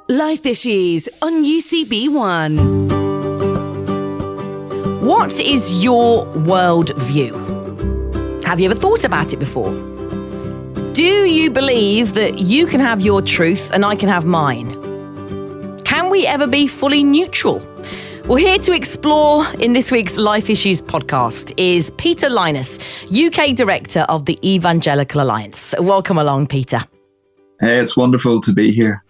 Life Issues on UCB1. What is your worldview? Have you ever thought about it before? Do you believe that you can have your truth and I can have mine? Can we ever be fully neutral? Well, here to explore in this week's Life Issues podcast is Peter Lynas, UK Director of the Evangelical Alliance. Welcome along, Peter. Hey, it's wonderful to be here.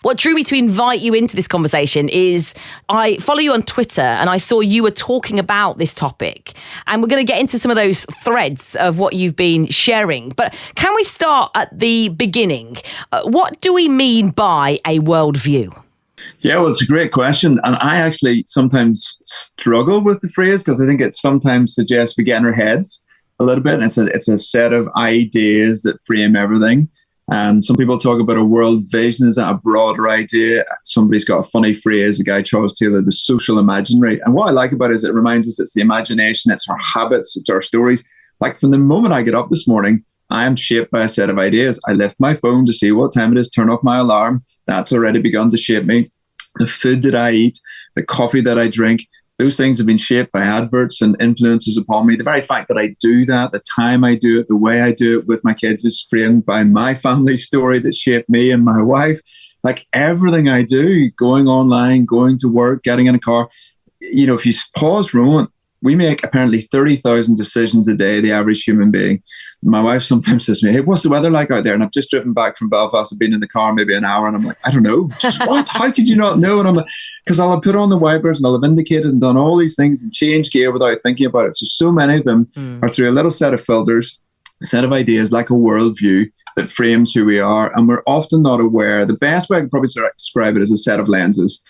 What drew me to invite you into this conversation is I follow you on Twitter and I saw you were talking about this topic. And we're going to get into some of those threads of what you've been sharing. But can we start at the beginning? What do we mean by a worldview? Yeah, well, it's a great question. And I actually sometimes struggle with the phrase because I think it sometimes suggests we get in our heads a little bit. And it's a set of ideas that frame everything. And some people talk about a world vision. Is that a broader idea? Somebody's got a funny phrase, the guy Charles Taylor, the social imaginary. And what I like about it is it reminds us it's the imagination, it's our habits, it's our stories. Like from the moment I get up this morning, I am shaped by a set of ideas. I lift my phone to see what time it is, turn off my alarm. That's already begun to shape me. The food that I eat, the coffee that I drink, those things have been shaped by adverts and influences upon me. The very fact that I do that, the time I do it, the way I do it with my kids is framed by my family story that shaped me and my wife. Like everything I do, going online, going to work, getting in a car, you know, if you pause for a moment, we make apparently 30,000 decisions a day, the average human being. My wife sometimes says to me, hey, what's the weather like out there? And I've just driven back from Belfast. I've been in the car maybe an hour. And I'm like, I don't know. She says, what? How could you not know? And I'm like, because I'll have put on the wipers and I'll have indicated and done all these things and changed gear without thinking about it. So many of them are through a little set of filters, a set of ideas, like a worldview that frames who we are. And we're often not aware. The best way I could probably describe it is a set of lenses.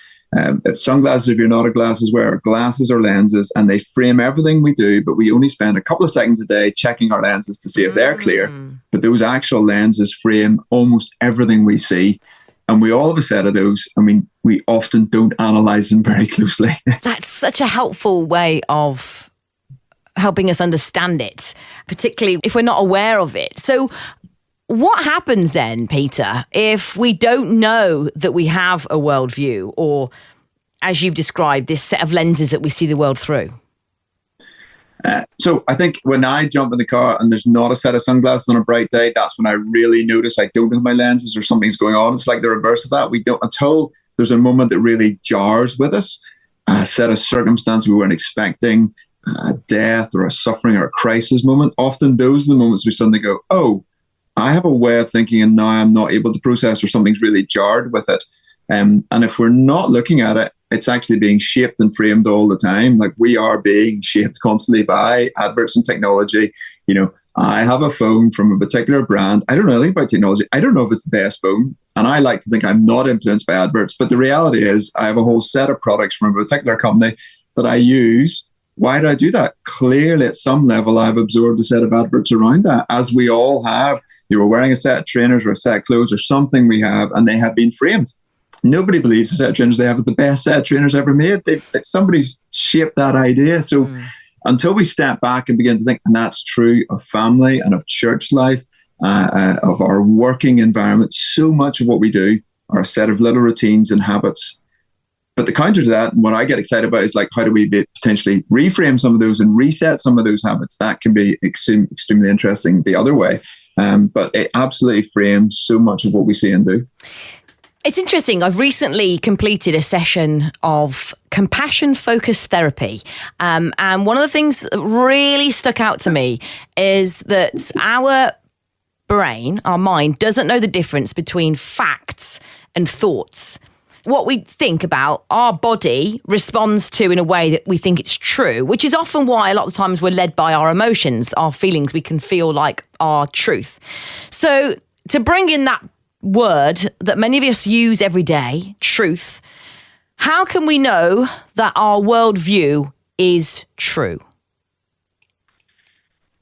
Sunglasses, if you're not a glasses wearer, glasses are lenses and they frame everything we do, but we only spend a couple of seconds a day checking our lenses to see if they're clear. But those actual lenses frame almost everything we see. And we all have a set of those. I mean, we often don't analyze them very closely. That's such a helpful way of helping us understand it, particularly if we're not aware of it. So what happens then, Peter, if we don't know that we have a worldview or, as you've described, this set of lenses that we see the world through? So I think when I jump in the car and there's not a set of sunglasses on a bright day, that's when I really notice I don't have my lenses or something's going on. It's like the reverse of that. We don't, until there's a moment that really jars with us, a set of circumstances we weren't expecting, a death or a suffering or a crisis moment. Often those are the moments we suddenly go, oh, I have a way of thinking and now I'm not able to process or something's really jarred with it. And if we're not looking at it, it's actually being shaped and framed all the time. Like we are being shaped constantly by adverts and technology. You know, I have a phone from a particular brand. I don't know anything about technology. I don't know if it's the best phone. And I like to think I'm not influenced by adverts. But the reality is I have a whole set of products from a particular company that I use. Why do I do that? Clearly, at some level, I've absorbed a set of adverts around that, as we all have. You were wearing a set of trainers or a set of clothes or something we have, and they have been framed. Nobody believes the set of trainers they have is the best set of trainers ever made. Somebody's shaped that idea. So until we step back and begin to think, and that's true of family and of church life, of our working environment, so much of what we do are a set of little routines and habits. But the counter to that, and what I get excited about is like, how do we potentially reframe some of those and reset some of those habits? That can be extremely interesting the other way. But it absolutely frames so much of what we see and do. It's interesting. I've recently completed a session of compassion-focused therapy. And one of the things that really stuck out to me is that our brain, our mind, doesn't know the difference between facts and thoughts. What we think about, our body responds to in a way that we think it's true, which is often why a lot of times we're led by our emotions, our feelings we can feel like our truth. So to bring in that word that many of us use every day, truth, how can we know that our worldview is true?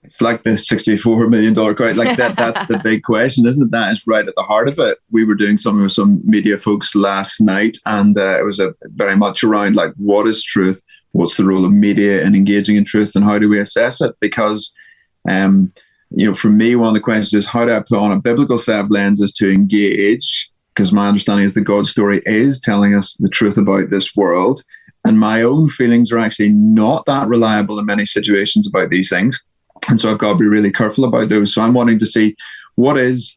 It's like the $64 million question. Like that's the big question, isn't it? That is right at the heart of it. We were doing something with some media folks last night, and it was very much around like, what is truth? What's the role of media in engaging in truth, and how do we assess it? Because for me, one of the questions is, how do I put on a biblical set of lenses to engage because my understanding is that God's story is telling us the truth about this world. And my own feelings are actually not that reliable in many situations about these things. And so I've got to be really careful about those. So I'm wanting to see what is,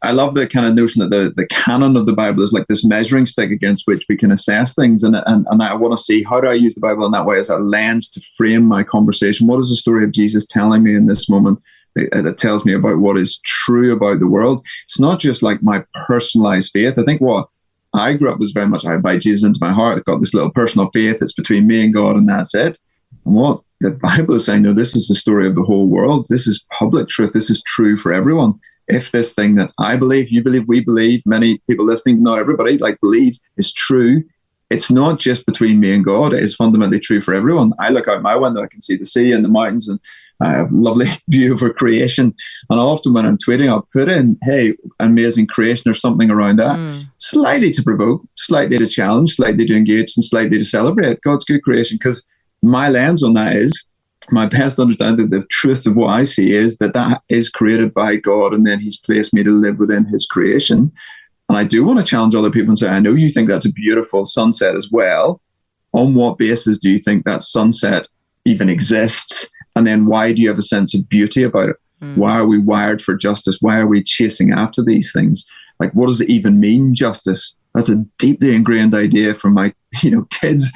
I love the kind of notion that the canon of the Bible is like this measuring stick against which we can assess things. And I want to see, how do I use the Bible in that way as a lens to frame my conversation? What is the story of Jesus telling me in this moment that tells me about what is true about the world? It's not just like my personalized faith. I think what I grew up was very much, I invite Jesus into my heart. I've got this little personal faith. It's between me and God, and that's it. And what the Bible is saying, no, this is the story of the whole world. This is public truth. This is true for everyone. If this thing that I believe, you believe, we believe, many people listening, not everybody, believes is true, it's not just between me and God. It is fundamentally true for everyone. I look out my window, I can see the sea and the mountains, and I have a lovely view over creation. And often when I'm tweeting, I'll put in, hey, amazing creation, or something around that, slightly to provoke, slightly to challenge, slightly to engage, and slightly to celebrate God's good creation. Because my lens on that is, my best understanding of the truth of what I see is that is created by God, and then he's placed me to live within his creation. And I do want to challenge other people and say, I know you think that's a beautiful sunset as well. On what basis do you think that sunset even exists? And then why do you have a sense of beauty about it? Why are we wired for justice? Why are we chasing after these things? What does it even mean, justice? That's a deeply ingrained idea from my, kids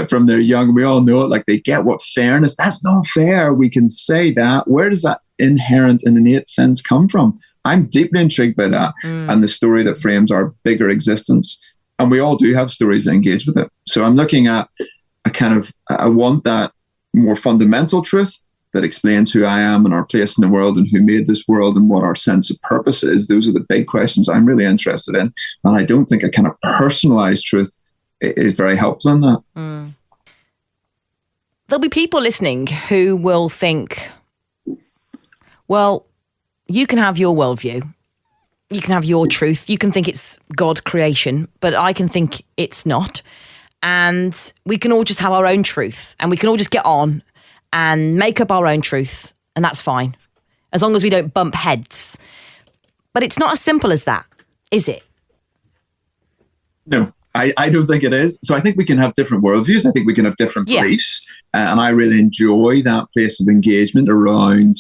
from they're young. We all know it. They get what fairness. That's not fair. We can say that. Where does that inherent and innate sense come from? I'm deeply intrigued by that and the story that frames our bigger existence. And we all do have stories that engage with it. So I'm looking at I want that more fundamental truth that explains who I am and our place in the world and who made this world and what our sense of purpose is. Those are the big questions I'm really interested in. And I don't think a kind of personalized truth is very helpful in that. There'll be people listening who will think, well, you can have your worldview. You can have your truth. You can think it's God creation, but I can think it's not. And we can all just have our own truth, and we can all just get on and make up our own truth, and that's fine, as long as we don't bump heads. But it's not as simple as that, is it? No, I don't think it is. So I think we can have different worldviews. I think we can have different beliefs. And I really enjoy that place of engagement around,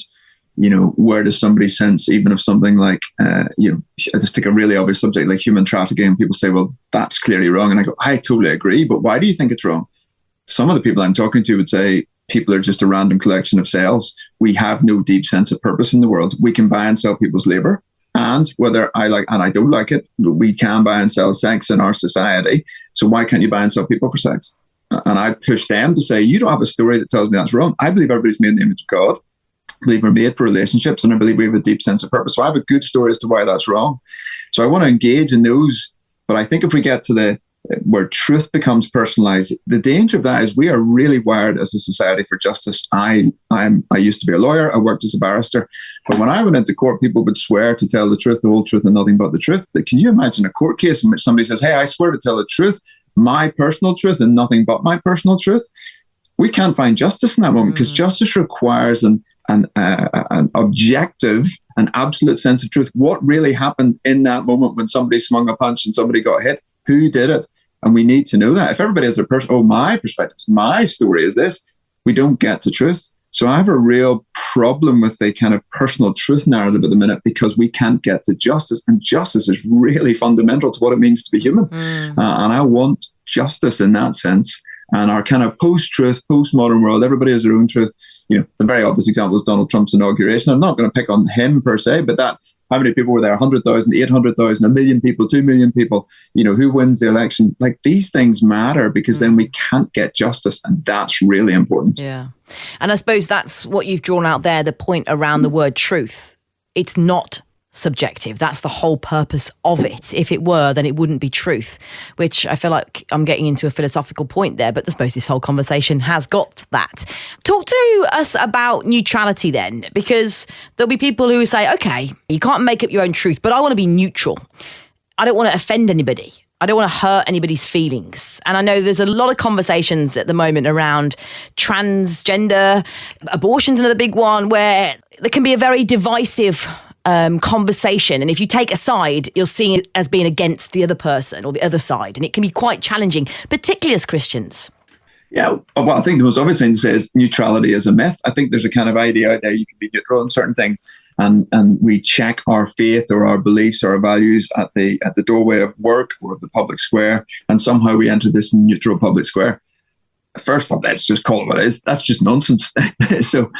where does somebody sense, even of something like, I just take a really obvious subject like human trafficking, and people say, well, that's clearly wrong. And I go, I totally agree, but why do you think it's wrong? Some of the people I'm talking to would say, people are just a random collection of cells. We have no deep sense of purpose in the world. We can buy and sell people's labor. And whether I like and I don't like it, we can buy and sell sex in our society. So why can't you buy and sell people for sex? And I push them to say, you don't have a story that tells me that's wrong. I believe everybody's made in the image of God. I believe we're made for relationships, and I believe we have a deep sense of purpose. So I have a good story as to why that's wrong. So I want to engage in those. But I think if we get to where truth becomes personalized, the danger of that is we are really wired as a society for justice. I used to be a lawyer. I worked as a barrister. But when I went into court, people would swear to tell the truth, the whole truth, and nothing but the truth. But can you imagine a court case in which somebody says, hey, I swear to tell the truth, my personal truth, and nothing but my personal truth? We can't find justice in that moment, because justice requires an objective, an absolute sense of truth. What really happened in that moment when somebody swung a punch and somebody got hit? Who did it? And we need to know that. If everybody has their my perspective, my story is this, we don't get to truth. So I have a real problem with the kind of personal truth narrative at the minute, because we can't get to justice. And justice is really fundamental to what it means to be human. And I want justice in that sense. And our kind of post-truth, post-modern world, everybody has their own truth. The very obvious example is Donald Trump's inauguration. I'm not going to pick on him per se, but how many people were there? 100,000, 800,000, 1 million people, 2 million people. Who wins the election? These things matter, because then we can't get justice, and that's really important. Yeah. And I suppose that's what you've drawn out there, the point around the word truth. It's not subjective. That's the whole purpose of it. If it were, then it wouldn't be truth, which I feel like I'm getting into a philosophical point there, but I suppose this whole conversation has got that. Talk to us about neutrality then, because there'll be people who say, okay, you can't make up your own truth, but I want to be neutral. I don't want to offend anybody. I don't want to hurt anybody's feelings. And I know there's a lot of conversations at the moment around transgender, abortion's another big one, where there can be a very divisive conversation. And if you take a side, you're seeing it as being against the other person or the other side. And it can be quite challenging, particularly as Christians. Yeah, well, I think the most obvious thing to say is neutrality is a myth. I think there's a kind of idea out there you can be neutral on certain things, and we check our faith or our beliefs or our values at the doorway of work or the public square, and somehow we enter this neutral public square. First of all, let's just call it what it is. That's just nonsense. So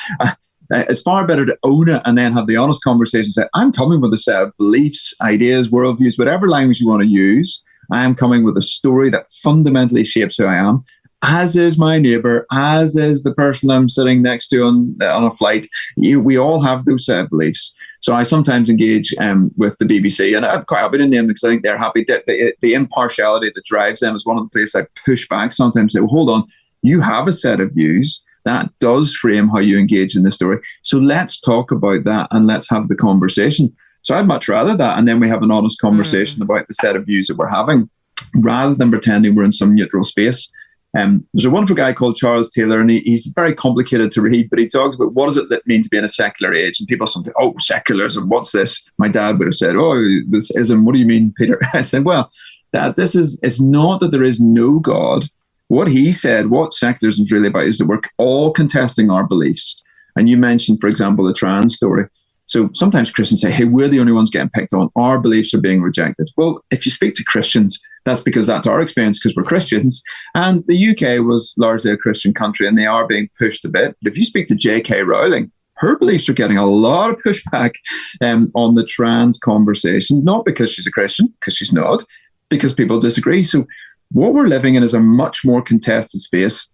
it's far better to own it and then have the honest conversation. Say, I'm coming with a set of beliefs, ideas, worldviews, whatever language you want to use. I am coming with a story that fundamentally shapes who I am, as is my neighbor, as is the person I'm sitting next to on a flight. We all have those set of beliefs. So I sometimes engage with the BBC, and I'm quite happy to name them because I think they're happy. The impartiality that drives them is one of the places I push back sometimes. Say, well, hold on, you have a set of views that does frame how you engage in the story. So let's talk about that and let's have the conversation. So I'd much rather that, and then we have an honest conversation about the set of views that we're having, rather than pretending we're in some neutral space. There's a wonderful guy called Charles Taylor, and he's very complicated to read, but he talks about what does it mean to be in a secular age. And people sometimes, oh, secularism, what's this? My dad would have said, oh, this ism, what do you mean, Peter? I said, well, Dad, it's not that there is no God. What he said, what secularism is really about is that we're all contesting our beliefs. And you mentioned, for example, the trans story. So sometimes Christians say, hey, we're the only ones getting picked on. Our beliefs are being rejected. Well, if you speak to Christians, that's because that's our experience because we're Christians. And the UK was largely a Christian country and they are being pushed a bit. But if you speak to J.K. Rowling, her beliefs are getting a lot of pushback on the trans conversation, not because she's a Christian, because she's not, because people disagree. So what we're living in is a much more contested space.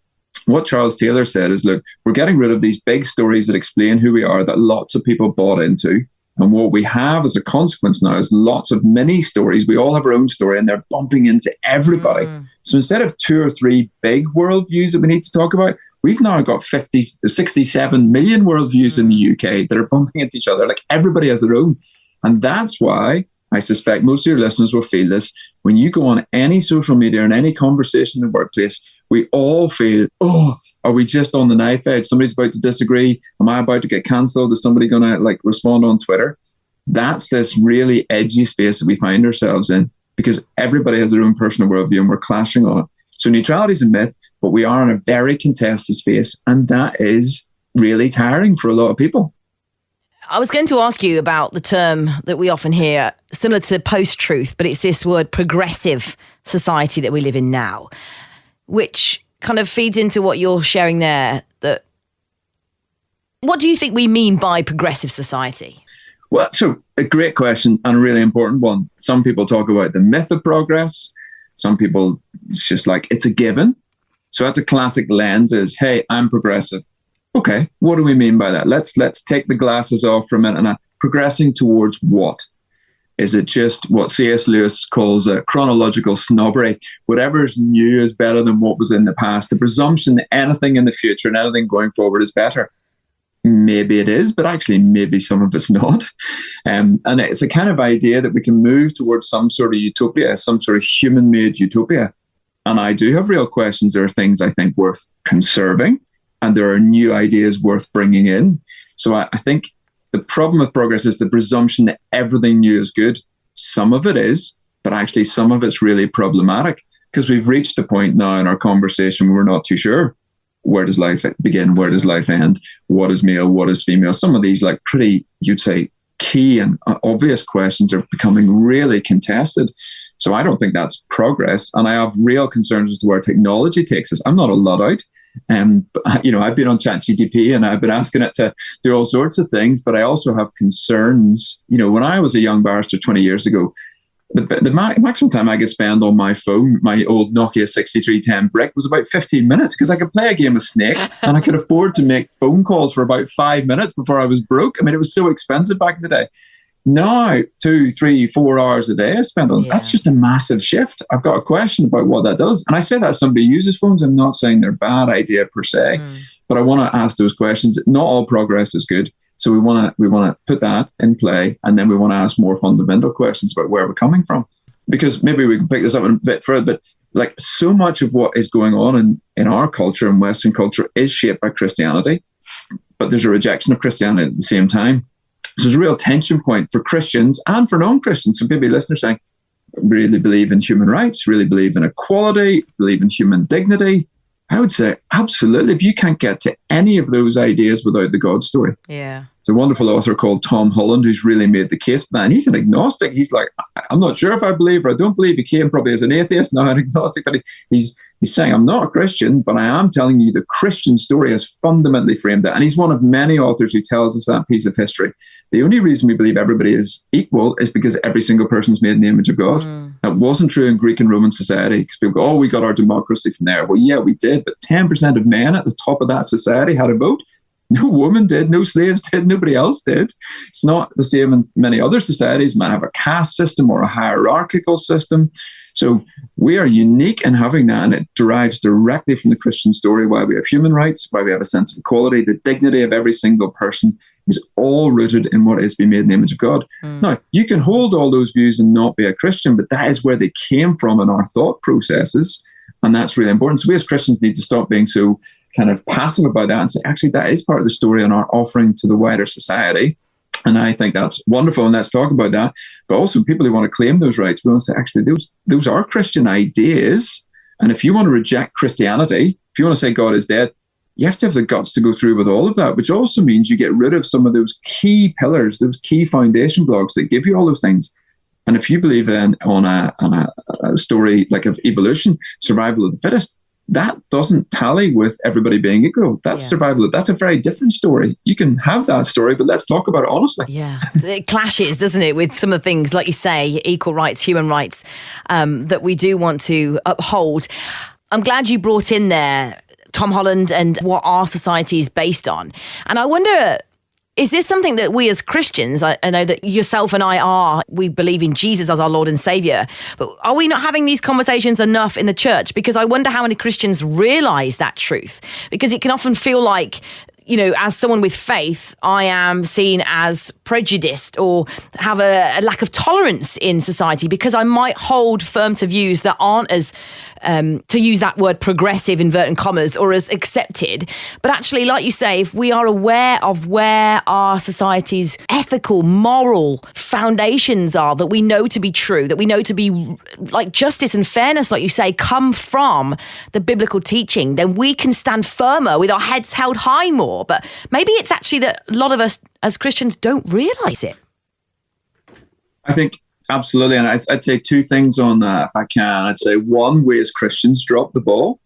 What Charles Taylor said is, look, we're getting rid of these big stories that explain who we are, that lots of people bought into. And what we have as a consequence now is lots of mini stories. We all have our own story and they're bumping into everybody. So instead of 2 or 3 big worldviews that we need to talk about, we've now got 67 million worldviews in the UK that are bumping into each other. Like everybody has their own. And that's why I suspect most of your listeners will feel this. When you go on any social media and any conversation in the workplace, we all feel, oh, are we just on the knife edge? Somebody's about to disagree. Am I about to get cancelled? Is somebody going to respond on Twitter? That's this really edgy space that we find ourselves in because everybody has their own personal worldview and we're clashing on it. So neutrality is a myth, but we are in a very contested space. And that is really tiring for a lot of people. I was going to ask you about the term that we often hear, similar to post-truth, but it's this word progressive society that we live in now, which kind of feeds into what you're sharing there. That what do you think we mean by progressive society? Well, so a great question and a really important one. Some people talk about the myth of progress. Some people, it's just like, it's a given. So that's a classic lens is, hey, I'm progressive. Okay, what do we mean by that? Let's take the glasses off for a minute. And progressing towards what? Is it just what C.S. Lewis calls a chronological snobbery? Whatever's new is better than what was in the past. The presumption that anything in the future and anything going forward is better. Maybe it is, but actually maybe some of it's not. And it's a kind of idea that we can move towards some sort of utopia, some sort of human-made utopia. And I do have real questions. There are things I think worth conserving, and there are new ideas worth bringing in. So I think the problem with progress is the presumption that everything new is good. Some of it is, but actually some of it's really problematic because we've reached a point now in our conversation where we're not too sure. Where does life begin? Where does life end? What is male? What is female? Some of these pretty, you'd say, key and obvious questions are becoming really contested. So I don't think that's progress. And I have real concerns as to where technology takes us. I'm not a Luddite. I've been on ChatGPT and I've been asking it to do all sorts of things, but I also have concerns. When I was a young barrister 20 years ago, the maximum time I could spend on my phone, my old Nokia 6310 brick, was about 15 minutes because I could play a game of Snake and I could afford to make phone calls for about 5 minutes before I was broke. I mean, it was so expensive back in the day. Now, 2, 3, 4 hours a day I spend on that's just a massive shift. I've got a question about what that does. And I say that as somebody who uses phones. I'm not saying they're a bad idea per se, but I want to ask those questions. Not all progress is good. So we want to put that in play, and then we want to ask more fundamental questions about where we're coming from. Because maybe we can pick this up a bit further, but so much of what is going on in our culture and Western culture is shaped by Christianity, but there's a rejection of Christianity at the same time. So there's a real tension point for Christians and for non-Christians. So maybe listeners saying, really believe in human rights, really believe in equality, believe in human dignity. I would say, absolutely. But you can't get to any of those ideas without the God story. Yeah. There's a wonderful author called Tom Holland who's really made the case for that. And he's an agnostic. He's like, I'm not sure if I believe or I don't believe. He came probably as an atheist, now an agnostic. But he's saying, I'm not a Christian, but I am telling you the Christian story has fundamentally framed it. And he's one of many authors who tells us that piece of history. The only reason we believe everybody is equal is because every single person is made in the image of God. That wasn't true in Greek and Roman society. Because people go, we got our democracy from there. Well, yeah, we did. But 10% of men at the top of that society had a vote. No woman did. No slaves did. Nobody else did. It's not the same in many other societies. Might have a caste system or a hierarchical system. So we are unique in having that, and it derives directly from the Christian story, why we have human rights, why we have a sense of equality. The dignity of every single person is all rooted in what is being made in the image of God. Now, you can hold all those views and not be a Christian, but that is where they came from in our thought processes, and that's really important. So we as Christians need to stop being so kind of passive about that and say, actually, that is part of the story and our offering to the wider society. And I think that's wonderful, and let's talk about that. But also people who want to claim those rights, we want to say, actually, those are Christian ideas. And if you want to reject Christianity, if you want to say God is dead, you have to have the guts to go through with all of that, which also means you get rid of some of those key pillars, those key foundation blocks that give you all those things. And if you believe then on a story like of evolution, survival of the fittest, that doesn't tally with everybody being equal. That's survival. That's a very different story. You can have that story, but let's talk about it honestly. Yeah, it clashes, doesn't it, with some of the things, like you say, equal rights, human rights, that we do want to uphold. I'm glad you brought in there Tom Holland and what our society is based on. And I wonder, is this something that we as Christians, I know that yourself and we believe in Jesus as our Lord and Savior, but are we not having these conversations enough in the church? Because I wonder how many Christians realize that truth, because it can often feel like, as someone with faith, I am seen as prejudiced or have a lack of tolerance in society because I might hold firm to views that aren't as, to use that word progressive, inverted commas, or as accepted. But actually, like you say, if we are aware of where our society's ethical, moral foundations are, that we know to be true, that we know to be like justice and fairness, like you say, come from the biblical teaching, then we can stand firmer with our heads held high more. But maybe it's actually that a lot of us as Christians don't realize it. I think absolutely. And I'd say two things on that, if I can. I'd say one, we as Christians dropped the ball.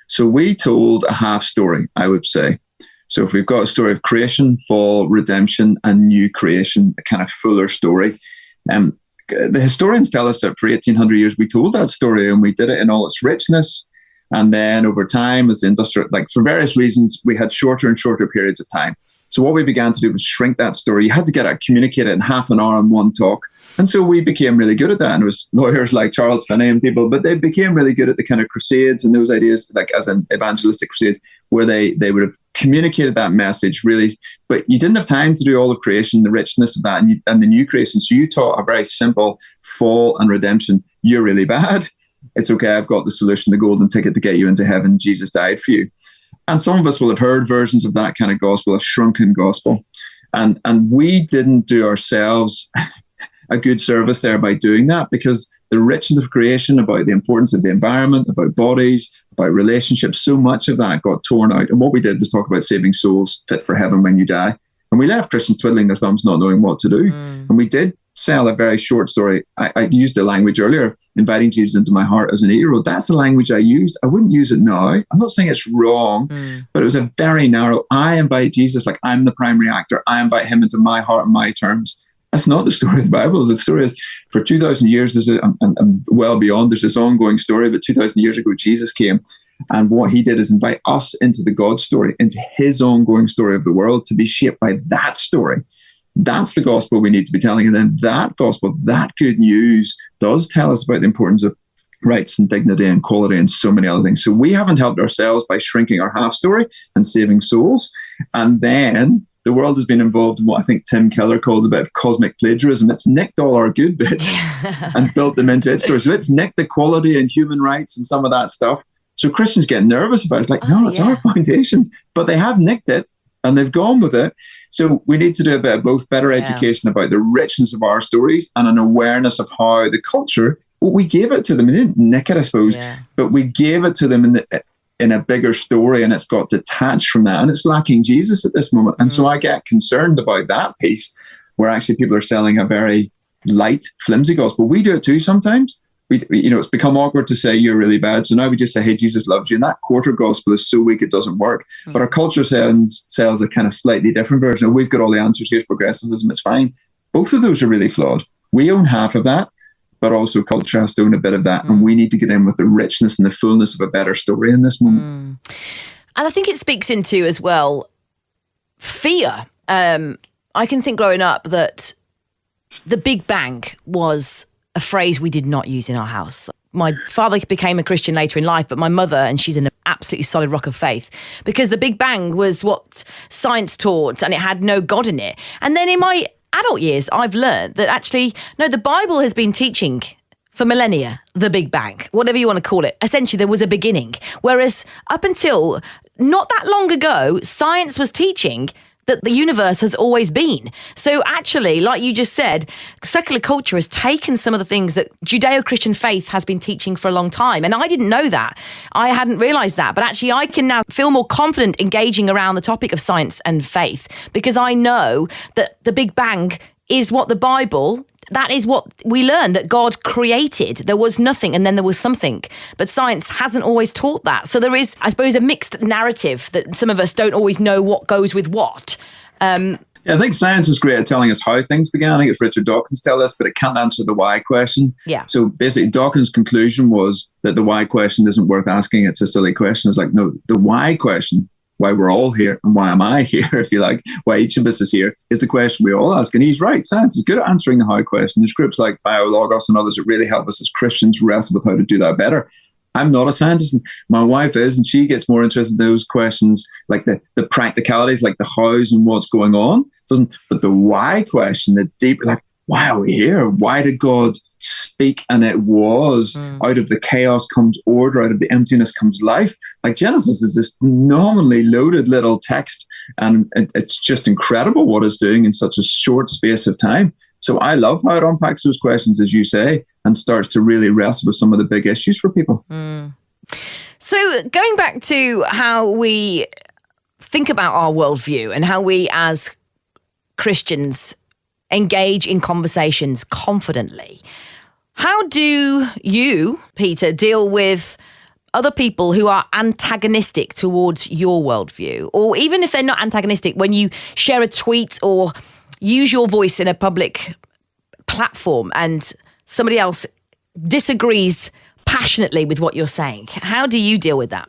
So we told a half story, I would say. So if we've got a story of creation, fall, redemption, and new creation, a kind of fuller story. The historians tell us that for 1800 years, we told that story and we did it in all its richness. And then over time, as the industrial, for various reasons, we had shorter and shorter periods of time. So what we began to do was shrink that story. You had to get it communicated in half an hour in one talk. And so we became really good at that. And it was lawyers like Charles Finney and people, but they became really good at the kind of crusades and those ideas, like as an evangelistic crusade, where they would have communicated that message really, but you didn't have time to do all the creation, the richness of that, and the new creation. So you taught a very simple fall and redemption. You're really bad. It's okay, I've got the solution, the golden ticket to get you into heaven. Jesus died for you. And some of us will have heard versions of that kind of gospel, a shrunken gospel. And we didn't do ourselves a good service there by doing that, because the richness of creation, about the importance of the environment, about bodies, about relationships, so much of that got torn out. And what we did was talk about saving souls fit for heaven when you die. And we left Christians twiddling their thumbs, not knowing what to do. And we did sell a very short story. I used the language earlier, inviting Jesus into my heart as an 8-year-old. That's the language I used. I wouldn't use it now. I'm not saying it's wrong, but it was a very narrow, I invite Jesus, like I'm the primary actor. I invite him into my heart on my terms. That's not the story of the Bible. The story is for 2,000 years, and well beyond, there's this ongoing story, but 2,000 years ago, Jesus came. And what he did is invite us into the God story, into his ongoing story of the world, to be shaped by that story. That's the gospel we need to be telling. And then that gospel, that good news, does tell us about the importance of rights and dignity and equality and so many other things. So we haven't helped ourselves by shrinking our half story and saving souls. And then the world has been involved in what I think Tim Keller calls a bit of cosmic plagiarism. It's nicked all our good bits and built them into its story. So it's nicked equality and human rights and some of that stuff. So Christians get nervous about it. It's like, no, it's our foundations. But they have nicked it and they've gone with it. So we need to do a bit of both, better education about the richness of our stories and an awareness of how the culture, well, we gave it to them. We didn't nick it, I suppose, but we gave it to them in a bigger story, and it's got detached from that, and it's lacking Jesus at this moment. And so I get concerned about that piece where actually people are selling a very light, flimsy gospel. We do it too sometimes. It's become awkward to say you're really bad. So now we just say, hey, Jesus loves you. And that quarter gospel is so weak it doesn't work. But our culture sells a kind of slightly different version. We've got all the answers. Here's progressivism. It's fine. Both of those are really flawed. We own half of that, but also culture has to own a bit of that. And we need to get in with the richness and the fullness of a better story in this moment. And I think it speaks into as well fear. I can think growing up that the Big Bang was a phrase we did not use in our house. My father became a Christian later in life, but my mother, and she's an absolutely solid rock of faith, because the Big Bang was what science taught and it had no God in it. And then in my adult years, I've learned that actually, no, the Bible has been teaching for millennia, the Big Bang, whatever you want to call it. Essentially, there was a beginning. Whereas up until not that long ago, science was teaching that the universe has always been. So actually, like you just said, secular culture has taken some of the things that Judeo-Christian faith has been teaching for a long time. And I didn't know that. I hadn't realized that. But actually, I can now feel more confident engaging around the topic of science and faith, because I know that the Big Bang is what the Bible, that is what we learn, that God created. There was nothing and then there was something. But science hasn't always taught that. So there is, I suppose, a mixed narrative that some of us don't always know what goes with what. I think science is great at telling us how things began. I think it's Richard Dawkins tell us, but it can't answer the why question. Yeah. So basically, Dawkins' conclusion was that the why question isn't worth asking. It's a silly question. It's like, no, the why question, why we're all here and why am I here, if you like, why each of us is here, is the question we all ask. And he's right. Science is good at answering the how question. There's groups like BioLogos and others that really help us as Christians wrestle with how to do that better. I'm not a scientist, and my wife is, and she gets more interested in those questions, like the practicalities, like the hows and what's going on. But the why question, the deep, like, why are we here? Why did God speak? And it was out of the chaos comes order, out of the emptiness comes life. Like Genesis is this phenomenally loaded little text, and it's just incredible what it's doing in such a short space of time. So I love how it unpacks those questions, as you say, and starts to really wrestle with some of the big issues for people. So going back to how we think about our worldview and how we as Christians engage in conversations confidently, how do you, Peter, deal with other people who are antagonistic towards your worldview? Or even if they're not antagonistic, when you share a tweet or use your voice in a public platform and somebody else disagrees passionately with what you're saying, how do you deal with that?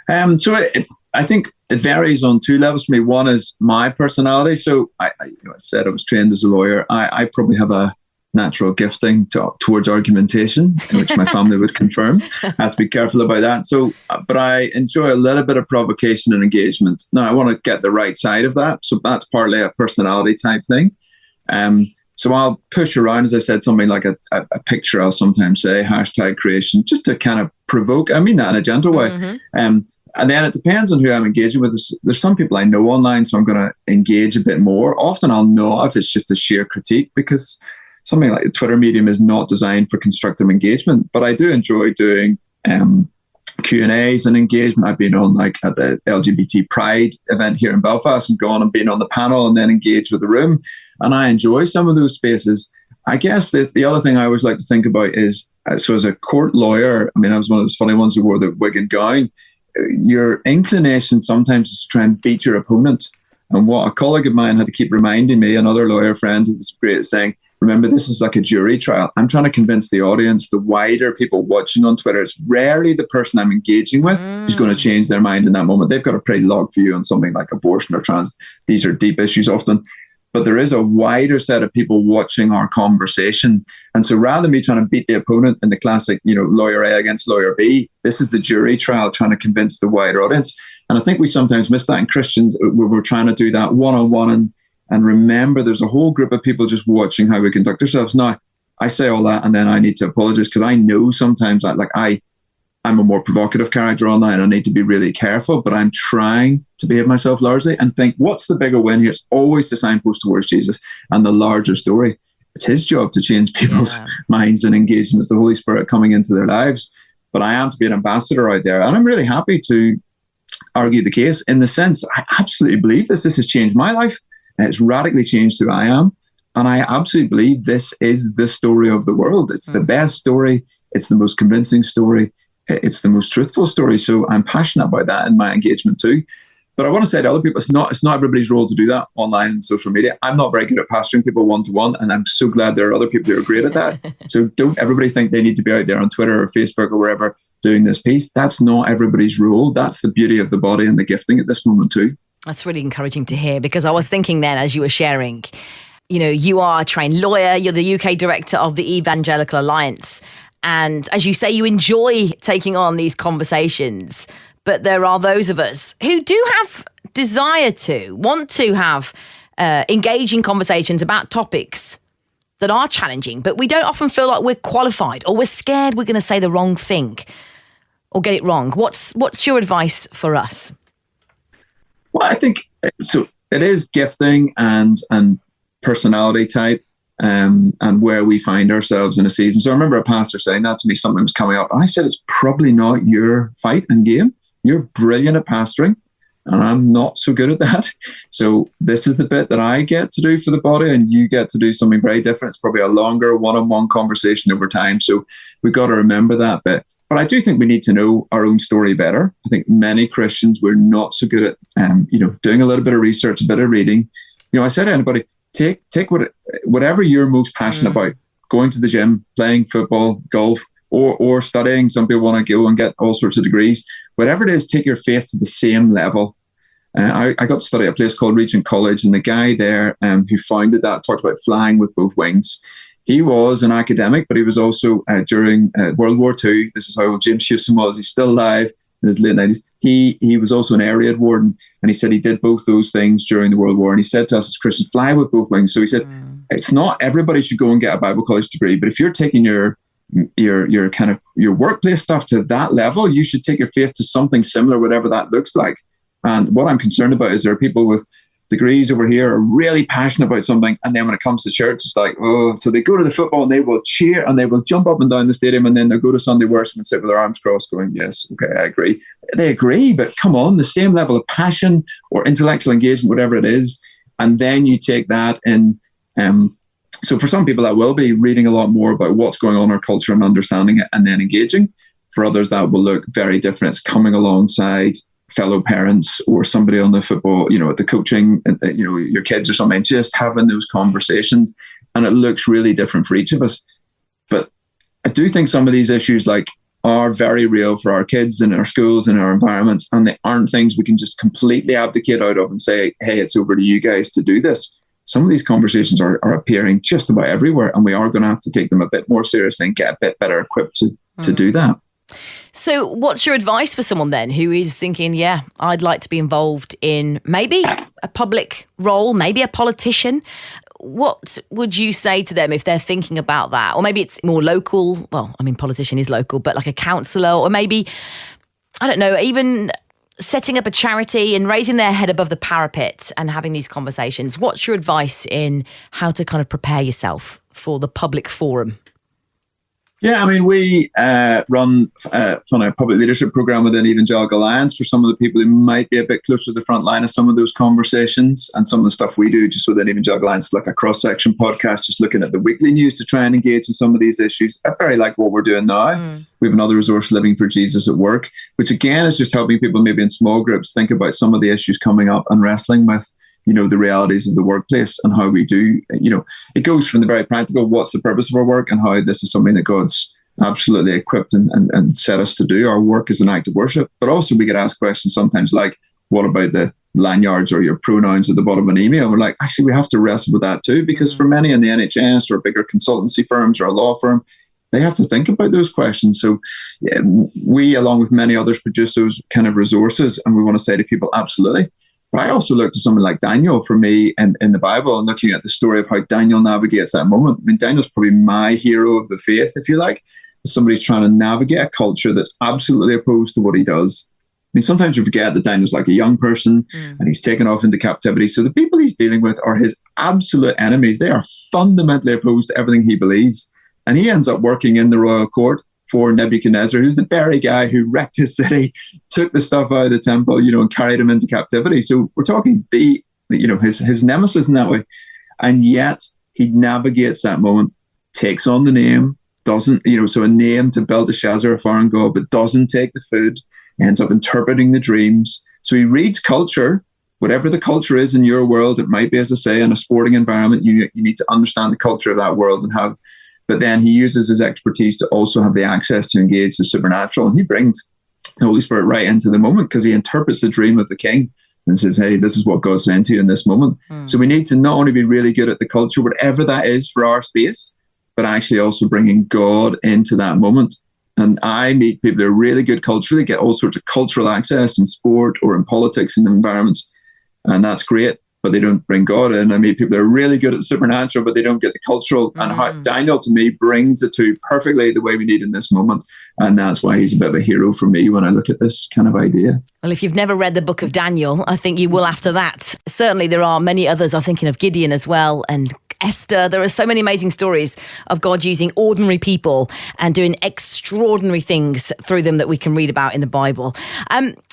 I think it varies on two levels for me. One is my personality. So I said I was trained as a lawyer. I probably have a natural gifting towards argumentation, which my family would confirm. I have to be careful about that. So, but I enjoy a little bit of provocation and engagement. Now, I want to get the right side of that. So that's partly a personality type thing. So I'll push around, as I said, something like a picture. I'll sometimes say #creation, just to kind of provoke. I mean that in a gentle way. And then it depends on who I'm engaging with. There's some people I know online, so I'm going to engage a bit more. Often I'll know if it's just a sheer critique, because something like the Twitter medium is not designed for constructive engagement. But I do enjoy doing Q&As and engagement. I've been on like at the LGBT Pride event here in Belfast and gone and been on the panel and then engaged with the room. And I enjoy some of those spaces. I guess that the other thing I always like to think about is, so as a court lawyer, I mean, I was one of those funny ones who wore the wig and gown. Your inclination sometimes is to try and beat your opponent. And what a colleague of mine had to keep reminding me, another lawyer friend who was great, saying, remember, this is like a jury trial. I'm trying to convince the audience, the wider people watching on Twitter, it's rarely the person I'm engaging with who's going to change their mind in that moment. They've got a pretty log view on something like abortion or trans. These are deep issues often. But there is a wider set of people watching our conversation. And so rather than me trying to beat the opponent in the classic, lawyer A against lawyer B, this is the jury trial trying to convince the wider audience. And I think we sometimes miss that in Christians, where we're trying to do that one-on-one and remember there's a whole group of people just watching how we conduct ourselves. Now, I say all that and then I need to apologize because I know sometimes I I'm a more provocative character online. I need to be really careful, but I'm trying to behave myself largely and think, what's the bigger win here? It's always the signpost towards Jesus and the larger story. It's his job to change people's minds and engage them. It's the Holy Spirit coming into their lives. But I am to be an ambassador out there. And I'm really happy to argue the case in the sense I absolutely believe this. This has changed my life. It's radically changed who I am. And I absolutely believe this is the story of the world. It's the best story. It's the most convincing story. It's the most truthful story. So I'm passionate about that in my engagement too. But I want to say to other people, it's not everybody's role to do that online and social media. I'm not very good at pastoring people one-to-one, and I'm so glad there are other people who are great at that. So don't everybody think they need to be out there on Twitter or Facebook or wherever doing this piece. That's not everybody's role. That's the beauty of the body and the gifting at this moment too. That's really encouraging to hear, because I was thinking then as you were sharing, you are a trained lawyer, you're the UK director of the Evangelical Alliance. And as you say, you enjoy taking on these conversations, but there are those of us who do have desire to, want to have engaging conversations about topics that are challenging, but we don't often feel like we're qualified, or we're scared we're going to say the wrong thing or get it wrong. What's your advice for us? Well, I think so. It is gifting and personality type. And where we find ourselves in a season. So I remember a pastor saying that to me, something was coming up. And I said, it's probably not your fight and game. You're brilliant at pastoring, and I'm not so good at that. So this is the bit that I get to do for the body, and you get to do something very different. It's probably a longer one-on-one conversation over time. So we've got to remember that bit. But I do think we need to know our own story better. I think many Christians, we're not so good at, doing a little bit of research, a bit of reading. I said to anybody, Take whatever you're most passionate about, going to the gym, playing football, golf, or studying. Some people want to go and get all sorts of degrees. Whatever it is, take your faith to the same level. I got to study at a place called Regent College, and the guy there who founded that talked about flying with both wings. He was an academic, but he was also during World War II. This is how old James Houston was. He's still alive in his late 90s. He was also an area warden, and he said he did both those things during the World War. And he said to us as Christians, fly with both wings. So he said, it's not everybody should go and get a Bible college degree, but if you're taking your kind of your workplace stuff to that level, you should take your faith to something similar, whatever that looks like. And what I'm concerned about is there are people with degrees over here are really passionate about something, and then when it comes to church, it's like, so they go to the football and they will cheer and they will jump up and down the stadium, and then they'll go to Sunday worship and sit with their arms crossed going, yes, okay, I agree. They agree, but come on, the same level of passion or intellectual engagement, whatever it is, and then you take that in. So for some people, that will be reading a lot more about what's going on in our culture and understanding it and then engaging. For others, that will look very different. It's coming alongside fellow parents or somebody on the football, at the coaching, your kids or something, just having those conversations. And it looks really different for each of us. But I do think some of these issues are very real for our kids and our schools and our environments. And they aren't things we can just completely abdicate out of and say, hey, it's over to you guys to do this. Some of these conversations are appearing just about everywhere, and we are going to have to take them a bit more seriously and get a bit better equipped to do that. So what's your advice for someone then who is thinking, yeah, I'd like to be involved in maybe a public role, maybe a politician? What would you say to them if they're thinking about that? Or maybe it's more local. Well, I mean, politician is local, but like a councillor, or maybe, I don't know, even setting up a charity and raising their head above the parapet and having these conversations. What's your advice in how to kind of prepare yourself for the public forum? Yeah, I mean, we run on a public leadership program within Evangelical Alliance for some of the people who might be a bit closer to the front line of some of those conversations, and some of the stuff we do just within Evangelical Alliance, like a cross-section podcast, just looking at the weekly news to try and engage in some of these issues. I very like what we're doing now. We have another resource, Living for Jesus at Work, which again is just helping people maybe in small groups think about some of the issues coming up and wrestling with the realities of the workplace and how we do, it goes from the very practical, what's the purpose of our work, and how this is something that God's absolutely equipped and set us to do. Our work is an act of worship, but also we get asked questions sometimes like, what about the lanyards or your pronouns at the bottom of an email? And we're like, actually, we have to wrestle with that too, because for many in the NHS or bigger consultancy firms or a law firm, they have to think about those questions. So yeah, we, along with many others, produce those kind of resources, and we want to say to people, absolutely. But I also look to someone like Daniel for me in the Bible, and looking at the story of how Daniel navigates that moment. I mean, Daniel's probably my hero of the faith, if you like. somebody's trying to navigate a culture that's absolutely opposed to what he does. I mean, sometimes you forget that Daniel's like a young person and he's taken off into captivity. So the people he's dealing with are his absolute enemies. They are fundamentally opposed to everything he believes. And he ends up working in the royal court for Nebuchadnezzar, who's the very guy who wrecked his city, took the stuff out of the temple, and carried him into captivity. So we're talking his nemesis in that way. And yet he navigates that moment, takes on the name, doesn't, so a name to Belteshazzar, a foreign god, but doesn't take the food, ends up interpreting the dreams. So he reads culture, whatever the culture is in your world. It might be, as I say, in a sporting environment, you need to understand the culture of that world but then he uses his expertise to also have the access to engage the supernatural. And he brings the Holy Spirit right into the moment because he interprets the dream of the king and says, hey, this is what God's saying to you in this moment. So we need to not only be really good at the culture, whatever that is for our space, but actually also bringing God into that moment. And I meet people who are really good culturally, get all sorts of cultural access in sport or in politics and environments. And that's great, but they don't bring God in. I meet people who are really good at the supernatural, but they don't get the cultural. And how Daniel, to me, brings the two perfectly the way we need in this moment. And that's why he's a bit of a hero for me when I look at this kind of idea. Well, if you've never read the book of Daniel, I think you will after that. Certainly there are many others. I'm thinking of Gideon as well, and Esther. There are so many amazing stories of God using ordinary people and doing extraordinary things through them that we can read about in the Bible.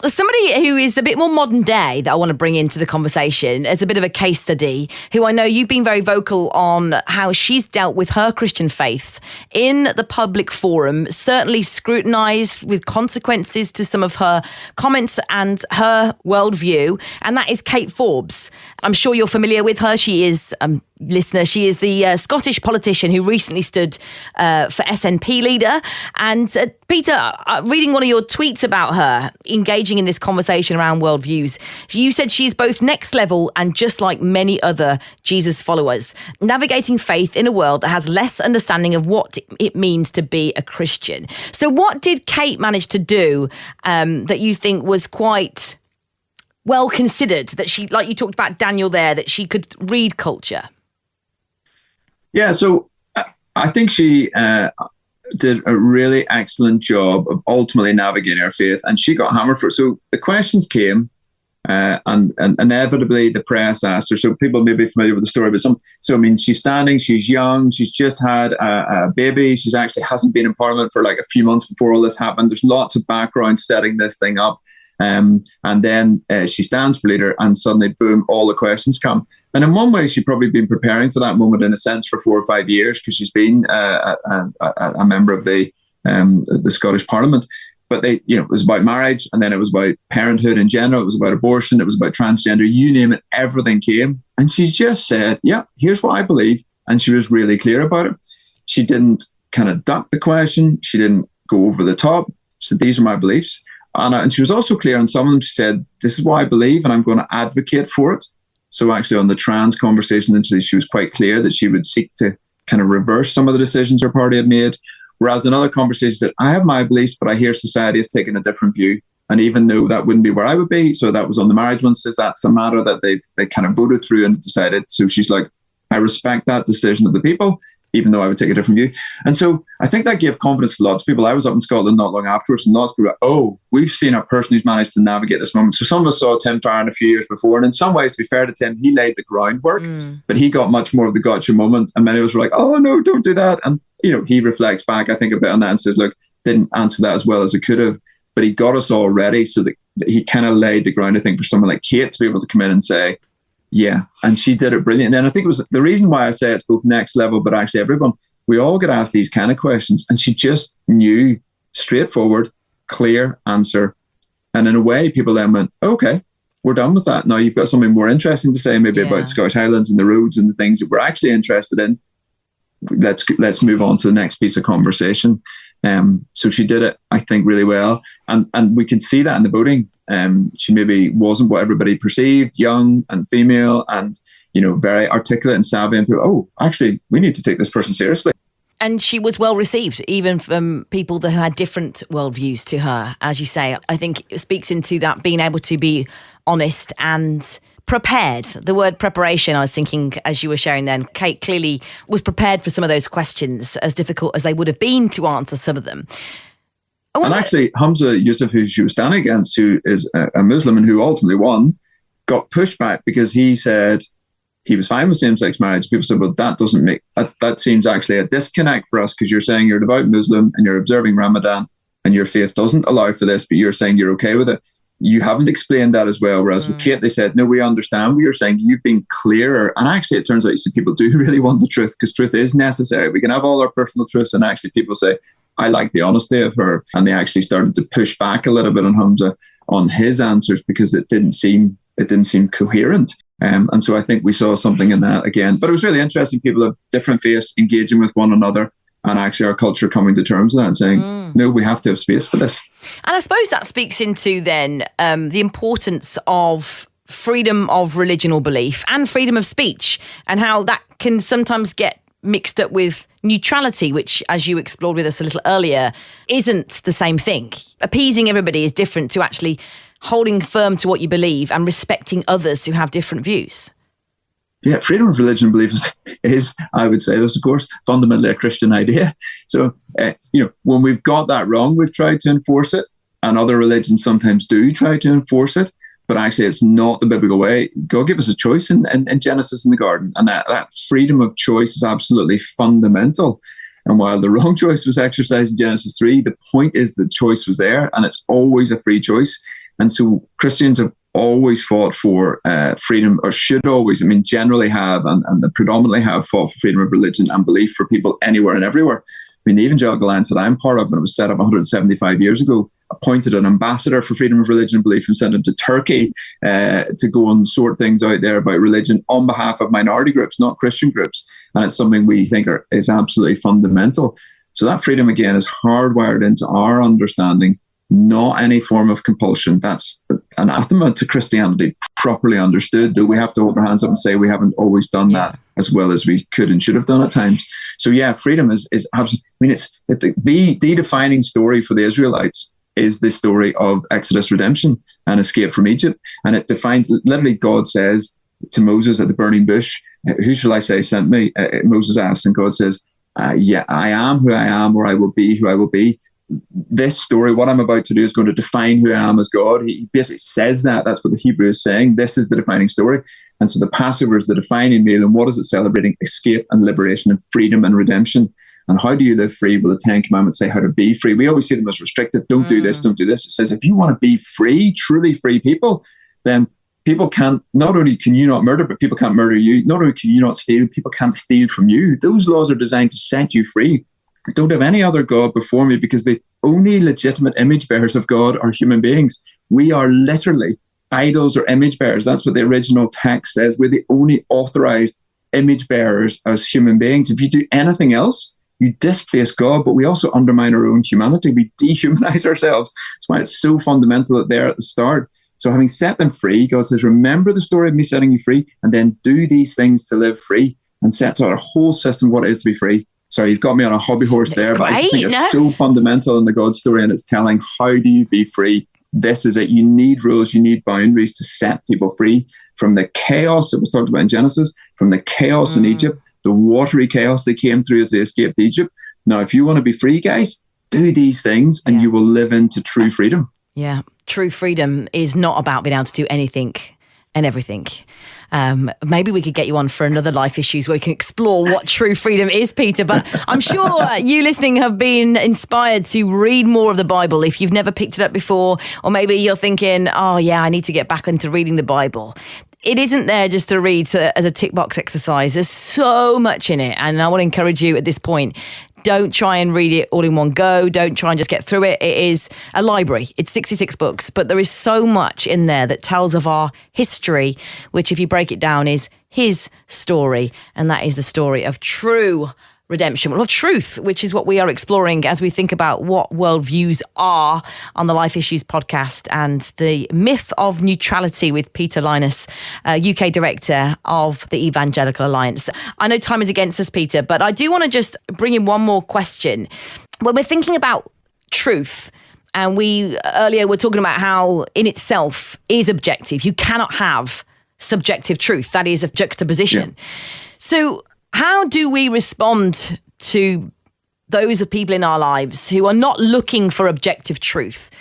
Somebody who is a bit more modern day that I want to bring into the conversation as a bit of a case study, who I know you've been very vocal on how she's dealt with her Christian faith in the public forum, certainly scrutinised with consequences to some of her comments and her worldview, and that is Kate Forbes. I'm sure you're familiar with her. She is listener. She is the Scottish politician who recently stood for SNP leader. And Peter, reading one of your tweets about her engaging in this conversation around worldviews, you said she's both next level and just like many other Jesus followers, navigating faith in a world that has less understanding of what it means to be a Christian. So what did Kate manage to do that you think was quite well considered, that she, like you talked about Daniel there, that she could read culture? Yeah, so I think she did a really excellent job of ultimately navigating her faith, and she got hammered for it. So the questions came, and inevitably the press asked her. So people may be familiar with the story, but she's standing, she's young, she's just had a baby, she's actually hasn't been in Parliament for like a few months before all this happened. There's lots of background setting this thing up. And then she stands for leader, and suddenly, boom, all the questions come. And in one way, she'd probably been preparing for that moment in a sense for 4 or 5 years, because she's been a member of the Scottish Parliament. But it was about marriage, and then it was about parenthood in general. It was about abortion. It was about transgender. You name it, everything came. And she just said, "Yeah, here's what I believe," and she was really clear about it. She didn't kind of duck the question. She didn't go over the top. She said, "These are my beliefs." And she was also clear on some of them. She said, "This is what I believe, and I'm going to advocate for it." So actually on the trans conversation, she was quite clear that she would seek to kind of reverse some of the decisions her party had made. Whereas in other conversations that I have my beliefs, but I hear society has taken a different view. And even though that wouldn't be where I would be, so that was on the marriage one, says that's a matter that they kind of voted through and decided. So she's like, I respect that decision of the people, even though I would take a different view. And so I think that gave confidence to lots of people. I was up in Scotland not long afterwards, and lots of people were like, oh, we've seen a person who's managed to navigate this moment. So some of us saw Tim Farron a few years before, and in some ways, to be fair to Tim, he laid the groundwork, but he got much more of the gotcha moment. And many of us were like, oh, no, don't do that. And, he reflects back, I think, a bit on that and says, look, didn't answer that as well as it could have, but he got us all ready, so that he kind of laid the ground, I think, for someone like Kate to be able to come in and say, yeah, and she did it brilliant. And I think it was the reason why I say it's both next level, but actually everyone, we all get asked these kind of questions, and she just knew straightforward, clear answer. And in a way, people then went, okay, we're done with that. Now you've got something more interesting to say, maybe about Scottish Highlands and the roads and the things that we're actually interested in. Let's move on to the next piece of conversation. So she did it, I think, really well. And we can see that in the voting. She maybe wasn't what everybody perceived, young and female and, very articulate and savvy, and people, oh, actually, we need to take this person seriously. And she was well received, even from people that had different worldviews to her. As you say, I think it speaks into that being able to be honest and prepared. The word preparation, I was thinking as you were sharing then, Kate clearly was prepared for some of those questions, as difficult as they would have been to answer some of them. And actually, Hamza Yusuf, who she was standing against, who is a Muslim and who ultimately won, got pushback because he said he was fine with same-sex marriage. People said, well, that seems actually a disconnect for us, because you're saying you're a devout Muslim and you're observing Ramadan and your faith doesn't allow for this, but you're saying you're okay with it. You haven't explained that as well. Whereas with Kate, they said, no, we understand what you're saying. You've been clearer. And actually, it turns out people do really want the truth, because truth is necessary. We can have all our personal truths, and actually people say, I like the honesty of her. And they actually started to push back a little bit on Hamza on his answers, because it didn't seem coherent. And so I think we saw something in that again. But it was really interesting. People of different faiths engaging with one another, and actually our culture coming to terms with that and saying, no, we have to have space for this. And I suppose that speaks into then the importance of freedom of religion or belief and freedom of speech, and how that can sometimes get mixed up with neutrality, which, as you explored with us a little earlier, isn't the same thing. Appeasing everybody is different to actually holding firm to what you believe and respecting others who have different views. Yeah, freedom of religion and belief is, I would say, this, of course, fundamentally a Christian idea. So, when we've got that wrong, we've tried to enforce it, and other religions sometimes do try to enforce it, but actually it's not the biblical way. God gave us a choice in Genesis in the garden, and that freedom of choice is absolutely fundamental. And while the wrong choice was exercised in Genesis 3, the point is the choice was there, and it's always a free choice. And so Christians have always fought for freedom, or should always, generally have, and predominantly have fought for freedom of religion and belief for people anywhere and everywhere. The Evangelical Alliance that I'm part of, when it was set up 175 years ago, appointed an ambassador for freedom of religion and belief and sent him to Turkey to go and sort things out there about religion on behalf of minority groups, not Christian groups. And it's something we think is absolutely fundamental. So that freedom, again, is hardwired into our understanding, not any form of compulsion. That's anathema to Christianity, properly understood, though we have to hold our hands up and say we haven't always done that as well as we could and should have done at times. So yeah, freedom is absolutely, it's the defining story for the Israelites is the story of Exodus redemption and escape from Egypt. And it defines, literally God says to Moses at the burning bush, who shall I say sent me? Moses asks, and God says, I am who I am, or I will be who I will be. This story, what I'm about to do, is going to define who I am as God. He basically says that. That's what the Hebrew is saying. This is the defining story. And so the Passover is the defining meal. And what is it celebrating? Escape and liberation and freedom and redemption. And how do you live free? Well, the Ten Commandments say how to be free. We always see them as restrictive. Don't do this, don't do this. It says if you want to be free, truly free people, then people can't, not only can you not murder, but people can't murder you. Not only can you not steal, people can't steal from you. Those laws are designed to set you free. Don't have any other God before me, because the only legitimate image bearers of God are human beings. We are literally idols or image bearers. That's what the original text says. We're the only authorized image bearers as human beings. If you do anything else, you displace God, but we also undermine our own humanity. We dehumanize ourselves. That's why it's so fundamental there at the start. So having set them free, God says, remember the story of me setting you free, and then do these things to live free, and sets out a whole system of what it is to be free. Sorry, you've got me on a hobby horse there, but I just think it's so fundamental in the God story, and it's telling, how do you be free? This is it. You need rules, you need boundaries to set people free from the chaos that was talked about in Genesis, from the chaos in Egypt, the watery chaos they came through as they escaped Egypt. Now, if you want to be free, guys, do these things and you will live into true freedom. Yeah, true freedom is not about being able to do anything and everything. Maybe we could get you on for another Life Issues where we can explore what true freedom is, Peter. But I'm sure you listening have been inspired to read more of the Bible if you've never picked it up before, or maybe you're thinking, oh yeah, I need to get back into reading the Bible. It isn't there just to read as a tick box exercise. There's so much in it. And I want to encourage you at this point, don't try and read it all in one go. Don't try and just get through it. It is a library. It's 66 books, but there is so much in there that tells of our history, which if you break it down is his story. And that is the story of true redemption, of truth, which is what we are exploring as we think about what worldviews are on the Life Issues podcast, and the myth of neutrality with Peter Lynas, UK director of the Evangelical Alliance. I know time is against us, Peter, but I do want to just bring in one more question. When we're thinking about truth, and we earlier were talking about how in itself is objective, you cannot have subjective truth. That is a juxtaposition. Yeah. So how do we respond to those of people in our lives who are not looking for objective truth,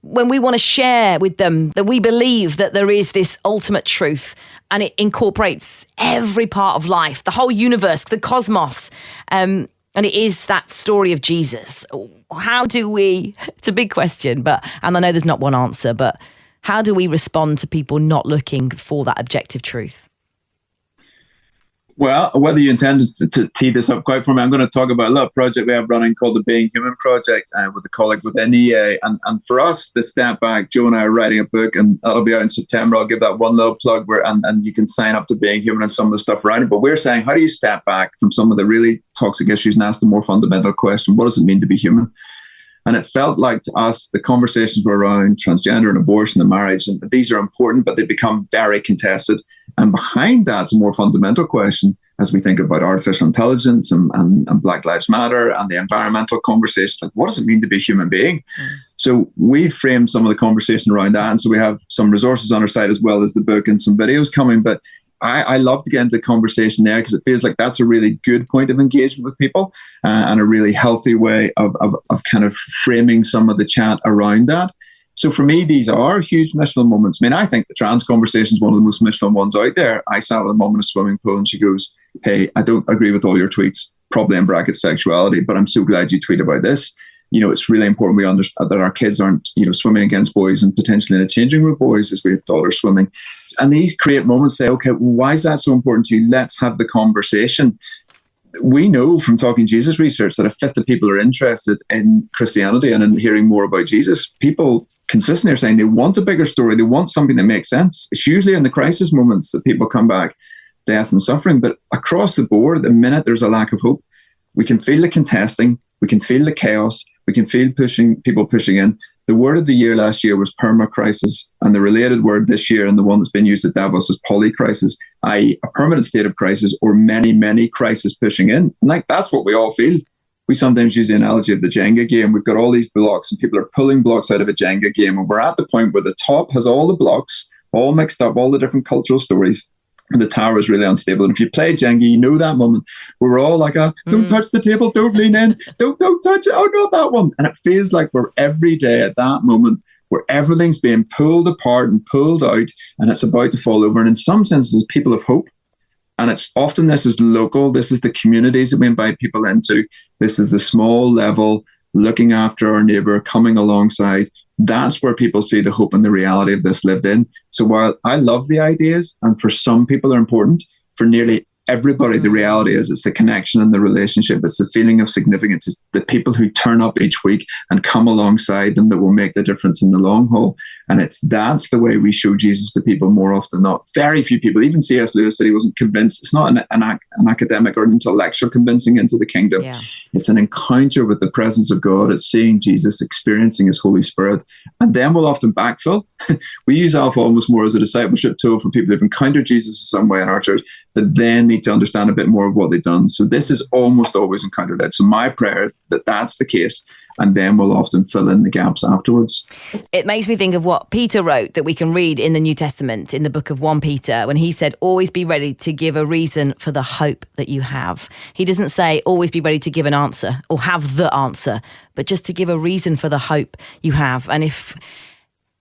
when we want to share with them that we believe that there is this ultimate truth and it incorporates every part of life, the whole universe, the cosmos, and it is that story of Jesus? How do we, it's a big question, and I know there's not one answer, but how do we respond to people not looking for that objective truth? Well, whether you intend to tee this up quite for me, I'm going to talk about a little project we have running called the Being Human Project with a colleague within EA. And for us, the step back, Joe and I are writing a book, and that'll be out in September. I'll give that one little plug and you can sign up to Being Human and some of the stuff around it. But we're saying, how do you step back from some of the really toxic issues and ask the more fundamental question, what does it mean to be human? And it felt like to us, the conversations were around transgender and abortion and marriage, and these are important, but they become very contested. And behind that's a more fundamental question as we think about artificial intelligence and Black Lives Matter and the environmental conversation, like what does it mean to be a human being? So we framed some of the conversation around that. And so we have some resources on our site as well as the book and some videos coming. But I love to get into the conversation there because it feels like that's a really good point of engagement with people and a really healthy way of kind of framing some of the chat around that. So for me, these are huge missional moments. I mean, I think the trans conversation is one of the most missional ones out there. I sat with a mum in a swimming pool and she goes, hey, I don't agree with all your tweets, probably in brackets sexuality, but I'm so glad you tweet about this. You know, it's really important we understand that our kids aren't, swimming against boys and potentially in a changing room with boys as we have daughters swimming. And these create moments, say, okay, why is that so important to you? Let's have the conversation. We know from talking Jesus research that a fifth of people are interested in Christianity and in hearing more about Jesus. People consistently are saying they want a bigger story. They want something that makes sense. It's usually in the crisis moments that people come back, death and suffering. But across the board, the minute there's a lack of hope, we can feel the contesting, we can feel the chaos, we can feel people pushing in. The word of the year last year was perma-crisis, and the related word this year, and the one that's been used at Davos, is polycrisis, i.e. a permanent state of crisis or many, many crises pushing in. And that's what we all feel. We sometimes use the analogy of the Jenga game. We've got all these blocks and people are pulling blocks out of a Jenga game, and we're at the point where the top has all the blocks, all mixed up, all the different cultural stories, and the tower is really unstable. And if you play Jenga, you know that moment where we're all like, don't touch the table, don't lean in, don't touch it, oh, not that one. And it feels like we're every day at that moment where everything's being pulled apart and pulled out and it's about to fall over. And in some senses, people of hope. And it's often, this is local, this is the communities that we invite people into, this is the small level, looking after our neighbour, coming alongside. That's where people see the hope and the reality of this lived in. So while I love the ideas, and for some people they're important, for nearly everybody, the reality is it's the connection and the relationship. It's the feeling of significance. It's the people who turn up each week and come alongside them that will make the difference in the long haul. And that's the way we show Jesus to people more often than not. Very few people, even C.S. Lewis said he wasn't convinced. It's not an academic or an intellectual convincing into the kingdom. Yeah. It's an encounter with the presence of God. It's seeing Jesus, experiencing his Holy Spirit. And then we'll often backfill. We use Alpha almost more as a discipleship tool for people who've encountered Jesus in some way in our church, but then need to understand a bit more of what they've done. So this is almost always encounter-led. So my prayer is that that's the case. And then we'll often fill in the gaps afterwards. It makes me think of what Peter wrote that we can read in the New Testament in the book of 1 Peter, when he said, always be ready to give a reason for the hope that you have. He doesn't say always be ready to give an answer or have the answer, but just to give a reason for the hope you have. And if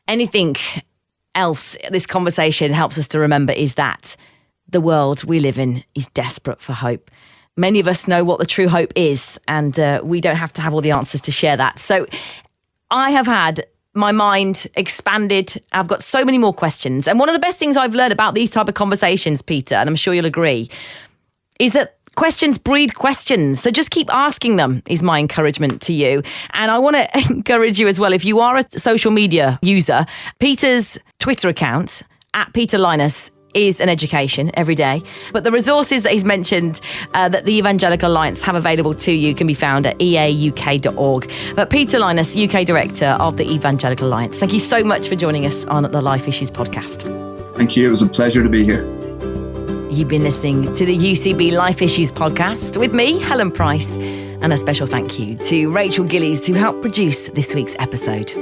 anything else, this conversation helps us to remember is that the world we live in is desperate for hope. Many of us know what the true hope is, and we don't have to have all the answers to share that. So I have had my mind expanded. I've got so many more questions. And one of the best things I've learned about these type of conversations, Peter, and I'm sure you'll agree, is that questions breed questions. So just keep asking them is my encouragement to you. And I want to encourage you as well, if you are a social media user, Peter's Twitter account, @Peter Lynas, is an education every day. But the resources that he's mentioned that the Evangelical Alliance have available to you can be found at eauk.org. But Peter Lynas, UK Director of the Evangelical Alliance, thank you so much for joining us on the Life Issues podcast. Thank you. It was a pleasure to be here. You've been listening to the UCB Life Issues podcast with me, Helen Price, and a special thank you to Rachel Gillies, who helped produce this week's episode.